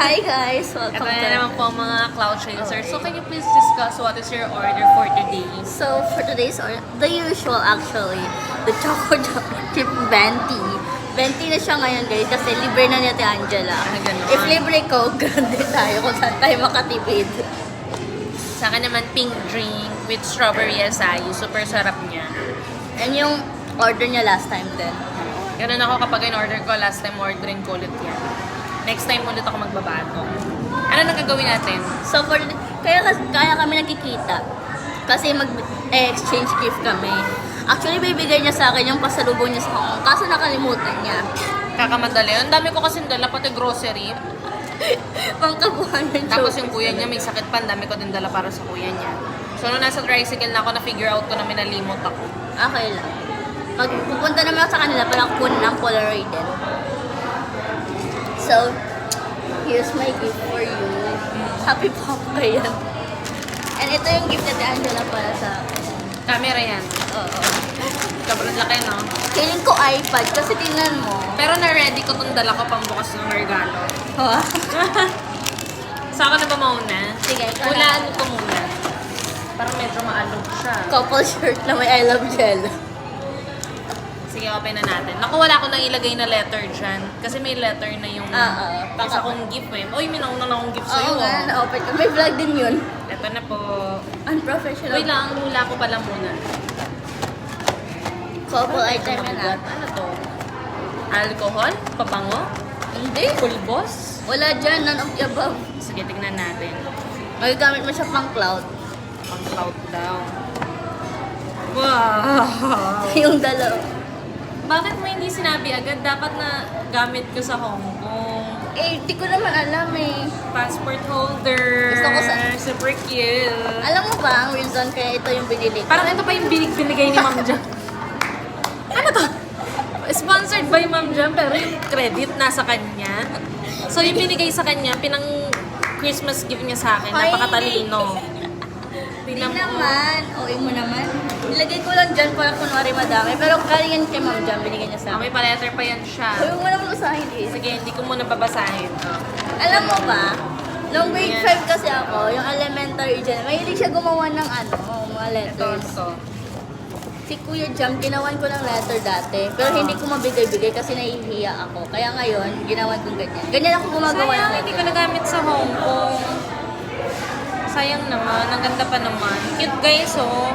Hi guys! Ito Welcome na naman to... po ang mga cloud chasers. So can you please discuss what is your order for today? So, for today's order, the usual actually, the Choco Chip Venti. Venti na siya ngayon guys kasi libre na ni Ate Angela. Ganon. If libre ko, grande tayo kung saan tayo makatipid. Sa akin naman pink drink with strawberry acai. Super sarap niya. And yung order niya last time din. Ganun ako kapag in-order ko, last time ordering ko ulit yan. Next time ulit ako magbabago. Ano nang gagawin natin? So, kaya kami nagkikita. Kasi mag-exchange gift kami. Actually, bibigay niya sa akin yung pasalubong niya sa Hong Kong. Kaso nakalimutan niya. Kakamadali. Ang dami ko kasi dala, pati grocery. Pangkabuhan yung Tapos yung kuya niya may sakit pa, ang dami ko din dala para sa kuya niya. So nung nasa tricycle na ako, na-figure out ko na minalimot ako. Okay lang. Pag pupunta naman ako sa kanila, parang kunin ng Polaroid din. So, here's my gift for you. Happy Pop ka yan. And ito yung gift na Angela para sa akin. Camera yan. Oo. Sobrang laki, no? Feeling ko iPad kasi tingnan mo. Pero na-ready ko itong dala ko pambukas ng regalo. Oh. Sa akin na ba mauna? Sige, ikaw na. Hulaan mo ko muna. Parang medyo maalog siya. Couple shirt na may I love Jello. Sige, open na natin. Naku, wala ko nang ilagay na letter dyan. Kasi may letter na yung isa kong gift eh. Uy, may nauna na akong gift sa'yo. Oo nga, na-open ko. May vlog din yun. Ito na po. Unprofessional. Wait lang, hula ko pala muna. Couple item yan ah. Ano to? Alcohol? Pabango? Hindi. Pulbos? Wala dyan, none of the above. Sige, tignan natin. Magagamit mo siya pang cloud. Pang cloud daw. Wow! Yung dalawa. Bakit mo hindi sinabi agad? Dapat na gamit ko sa Hong Kong. Eh, di ko naman alam eh. Passport holder. Gusto ko Super cute. Alam mo ba ang reason kaya ito yung binili ko? Parang ito pa yung binigay ni Ma'am Jam. Ano to? Sponsored by Ma'am Jam, pero yung credit nasa kanya. So yung binigay sa kanya, pinang Christmas gift niya sa akin. Ay, Napakatalino. Hindi Tingnan mo. naman. OA mo naman. Nilagay ko lang dyan para kunwari madami. Pero galing yan kay Ma'am Jam, binigay niya sa Ah, akin. may pa-letter pa yan siya. Huwag mo naman usahin eh. Sige, hindi ko muna babasahin. Alam mo ba, nung grade 5 kasi ako, yung elementary dyan, mahilig siya gumawa ng mga letters. Ito. Si Kuya Jam, ginawan ko ng letter dati. Pero hindi ko mabigay-bigay kasi nahihiya ako. Kaya ngayon, ginawan ko ganyan. Ganyan ako gumagawa ng Sayang, hindi ko letter. nagamit sa Hong Kong. Sayang naman, ang ganda pa naman. Cute guys, oh.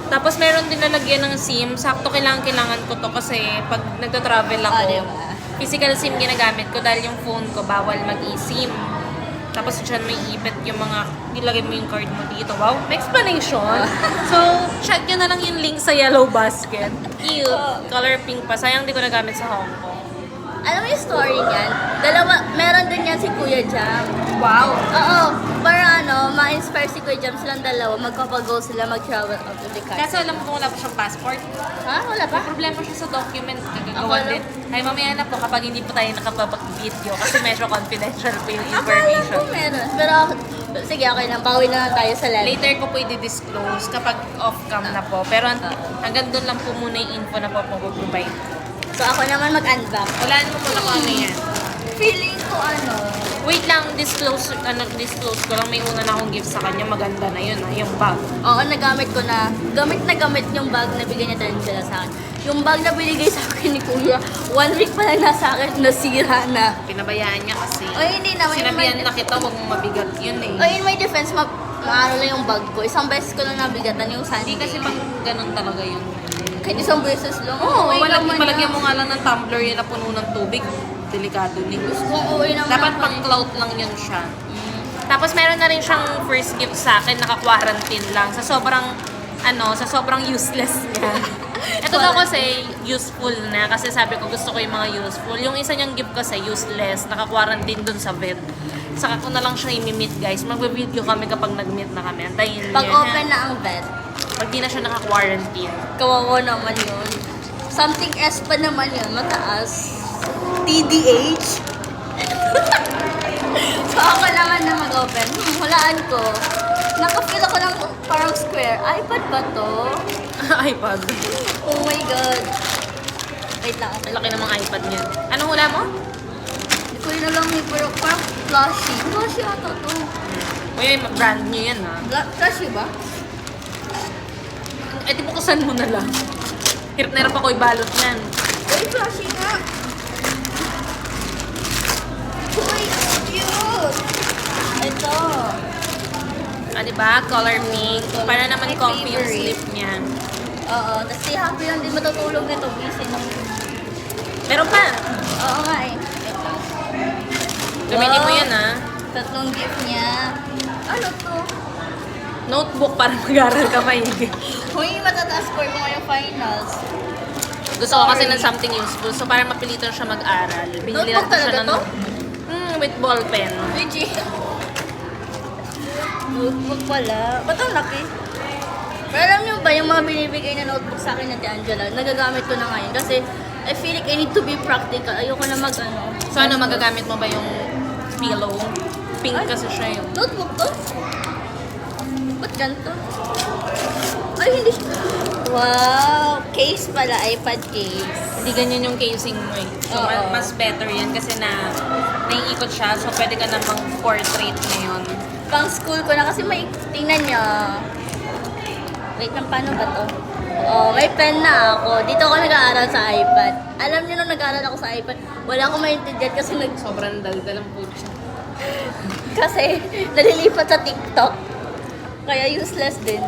Tapos meron din nalagyan ng SIM. Sakto kailangan ko to kasi pag nagta-travel ako, Diba? physical SIM ginagamit ko dahil yung phone ko bawal mag-eSIM. Tapos dyan may ipit yung mga, nilagay mo yung card mo dito. Wow, may explanation. So, check nyo na lang yung link sa yellow basket. Cute. Color pink pa. Sayang di ko nagamit sa Hong Kong. Alam mo yung story niyan? Meron din yan si Kuya Jam. Wow. Oo, para ma-inspire si Kuya Jam silang dalawa, magpapag-go sila mag-travel out of the country. Kaso alam mo wala pa siyang passport. Ha? Wala pa? May problema siya sa document. Ako Gagawa lang. din. Ay, mamaya na po kapag hindi po tayo nakapag-video kasi medyo confidential po yung Akala information. ko meron. Pero, sige, okay lang. Bawi na lang tayo sa level. Later ko po i-disclose kapag off-cam na po. Pero hanggang doon lang po muna yung info na po provide. So, ako naman mag-unbox. Walaan mo muna kung ano yan. Feeling ko Wait lang, disclose ko lang. May una na akong gift sa kanya. Maganda na yun, yung bag. oo, nagamit ko na. Gamit na gamit yung bag na bigyan niya tayo sila sa akin. Yung bag na binigay sa akin ni Kuya, 1 week pa lang nasa akin, nasira na. Pinabayaan niya kasi. Ay, hindi naman. Sinabihan na kita, huwag mong mabigat yun eh. Ay, in my defense, maano lang yung bag ko. Isang beses ko lang nabigatan yung Sunday. Hindi kasi pang ganun talaga yun. Kahit isang beses lang. Oo, Uwi naman palagyan yan. mo nga lang ng tumbler yun na puno ng tubig. Delikado din. Kung uwi naman Dapat ako pang eh. clout lang yun siya. Tapos meron na rin siyang first gift sa akin, naka-quarantine lang. Sa sobrang useless niya. Ito daw kasi useful na kasi sabi ko gusto ko yung mga useful. Yung isa niyang gift kasi useless, naka-quarantine dun sa vet. Saka ko na lang siya i-meet guys. Mag-video kami kapag nag-meet na kami. Antayin niyo. Pag open na ang bed, Pag di na siya naka-quarantine. kawawa naman yun. Something S pa naman yun, mataas. TDH. So ako naman na mag-open. Hulaan ko. Naka-feel ako ng parang square. iPad ba to? iPad. Oh my God. Wait lang. Ang laki namang iPad niya. Anong hula mo? Hindi ko yun alam eh. Pero parang Flashy. Flashy ata to. Uy, brand new yan ah. Flashy ba? Eh, di bukasan mo na lang. Hirap na hirap ako ibalot yan. Uy, flashy nga. Uy, cute. Ito. Ah, diba? Color pink. Para naman My comfy yung favorite. slip niya. Oo, tapos si happy lang din matutulog nito. Busy na. Meron pa. Oo nga eh. Ito. Gamitin mo Wow. yan ah. Tatlong gift niya. Ano to? Notebook para mag-aral ka maigi. Uy, matataas score ko ngayong finals. Gusto ko kasi ng something useful. So, para mapilitan siya mag-aral. Binili Notebook natin siya talaga ng to? with ball pen. Legit. Notebook pala. Ba't ang laki? Pero alam niyo ba, yung mga binibigay na notebook sa akin ni Ate Angela, nagagamit ko na ngayon. Kasi I feel like I need to be practical. Ayoko na mag-ano. So, ano, magagamit mo ba yung pillow? Pink Ay. kasi siya yung... Notebook to? Ba't ganito? Ay, hindi siya. Wow! Case pala, iPad case. Hindi ganyan yung casing mo eh. So, Oo. mas better yan kasi naiikot siya. So, pwede ka namang portrait ngayon. Pang school ko na kasi may, tingnan niyo. Wait lang, paano ba to? Oh, may pen na ako. Dito ako nag-aaral sa iPad. Alam niyo nung nag-aaral ako sa iPad, wala akong maintindihan kasi Sobrang daldal ang po siya. kasi nalilipat sa TikTok. Kaya useless din.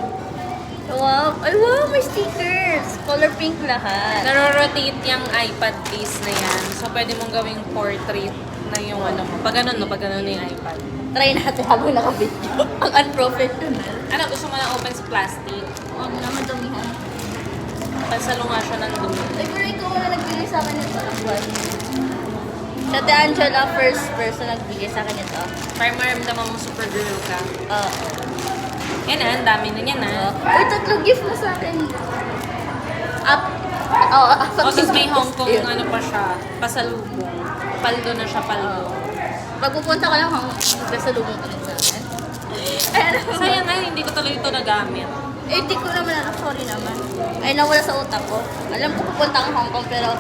Wow! Ay, wow! May stickers! Color pink lahat. Naro-rotate yung iPad case na yan. So, pwede mong gawing portrait na yung ano mo. Pag ganun, no? Pag ganun na yung iPad. Try natin habang naka-video. Ang unprofessional. Ano, gusto mo na open sa plastic? Huwag na madamihan. Pansalo nga siya ng dumi. Ay, pero ikaw wala nagbigay sa akin nito. Si Ate Angela, first person nagbigay sa akin nito. Para maramdaman mo super girl ka. Oo. Yan ah, ang dami na yan ah. Uy, tatlong gift mo sa akin. Up. Oo, O, tapos may Hong Kong, Yun. ano pa siya, pasalubong. Paldo na siya, paldo. Pag pupunta ka lang, sa lubong ka rin sa akin. Ay, ano ba? Sayang nga, hindi ko tuloy ito nagamit. Eh, di ko naman alam. Sorry naman. Ay, nawala sa utak ko. Alam ko pupunta ang Hong Kong, pero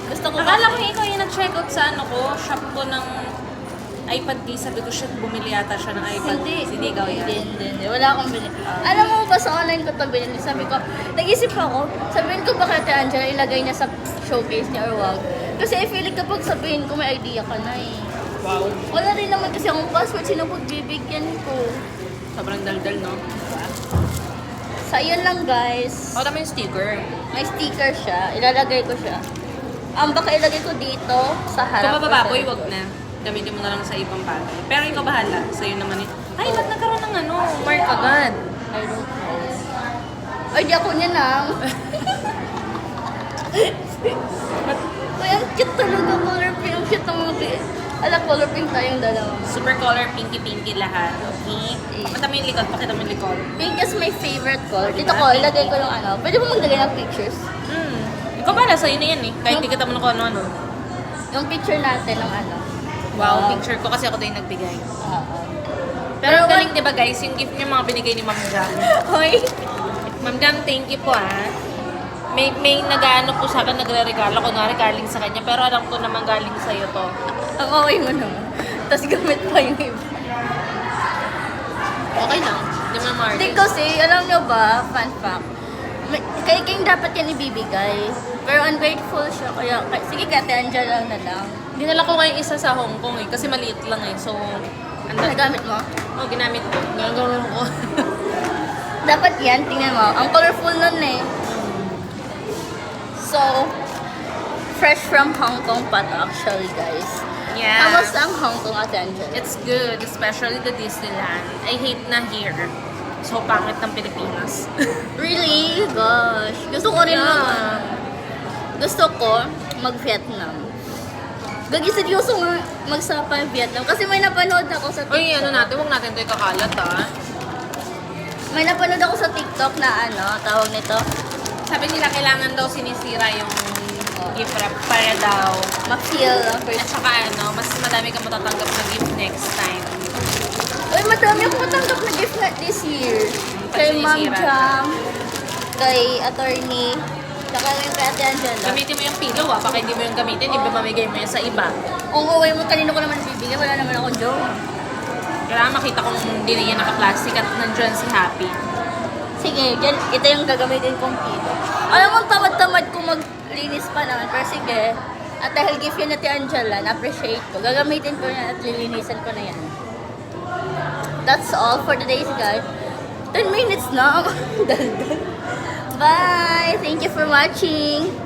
gusto ko Akala ko ikaw yung nag-check out sa ano ko, shop ko ng iPad case. Sabi ko, shit, bumili yata siya ng iPad Hindi. case. Hindi ikaw yan. Hindi. Wala akong binili. Alam mo ba sa online ko ito binili? Sabi ko, nag-isip ako, sabihin ko ba kay Ate Angela, ilagay niya sa showcase niya or wag. Kasi I feel like kapag sabihin ko, may idea ka na eh. Wow. Wala rin naman kasi akong password, sino pagbibigyan ko. Sobrang daldal, no? Sa yun lang guys. O, tama yung sticker. May sticker siya, ilalagay ko siya. Baka ilagay ko dito sa harap. Kung mabababoy, wag na. Gamitin mo na lang sa ibang bagay. Pero ikaw bahala. Sa'yo naman yun. Ay, ba't nagkaroon ng ano? Mark agad. I don't know. Ay, di ako niya lang. Ay, ang cute talaga, color pink. Ang cute ng mga color pink tayong dalawa. Super color, pinky-pinky lahat. Okay? Pakita mo yung likod. Pakita mo yung likod. Pink is my favorite color. Dito Diba? ko, ilagay ko yung ano. Pwede mo maglagay ng pictures. Ikaw bahala. Sa'yo na yan eh. Kahit di kita mo na kung ano-ano. Yung picture natin ng ano. Wow, picture ko kasi ako daw yung nagbigay. Oo. Pero ang galing, di ba guys, yung gift niyo mga binigay ni Ma'am Jam. Hoy! Ma'am Jam, thank you po ah. May nag-ano po sa akin, nagre-regalo. Kunwari galing sa kanya, pero alam ko naman galing sa'yo to. Ang okay mo naman. Tapos gamit pa yung iba. Okay lang. Di mo naman Hindi kasi, alam nyo ba, fun fact, kay King dapat yan ibibigay. Pero ungrateful siya, kaya sige Ate Angela na lang. Dinala ko kayo isa sa Hong Kong eh, kasi maliit lang eh. So, Nagamit mo? oh, ginamit ko. Gagawin ko. Dapat yan, tingnan mo. Ang colorful nun eh. So, fresh from Hong Kong pa to actually, guys. Yeah. Kamusta ang Hong Kong, Ate Angela? It's good, especially the Disneyland. I hate na here. So, pangit ng Pilipinas. Really? Gosh. Gusto ko rin Yeah. Gusto ko mag-Vietnam. Gagi, seryoso nga magsapa yung Vietnam. Kasi may napanood ako sa TikTok. Uy, ano natin, huwag natin ito ikakalat ah. May napanood ako sa TikTok na ano, tawag nito. Sabi nila kailangan daw sinisira yung gift wrap para daw. Ma-feel ang At first. saka ano, mas madami ka matatanggap na gift next time. Uy, madami ako matanggap na gift na this year. Kay Ma'am Pagsinisira. Jam, kay attorney, Tsaka yung kay Ate Angela. Gamitin mo yung pillow baka hindi mo yung gamitin, ibabamigay mo yan sa iba. Kung uwi mo, kanino ko naman bibigyan, wala naman akong jowa. Kailangan makita kong hindi na yan naka-plastic at nandyan si Happy. Sige, yan, ito yung gagamitin kong kilo. Alam mo, tamad-tamad ko maglinis pa naman. Pero sige, at dahil gift yun na Ate Angela, na-appreciate ko. Gagamitin ko yan at lilinisan ko na yan. That's all for today's guys. 10 minutes na. Bye! Thank you for watching!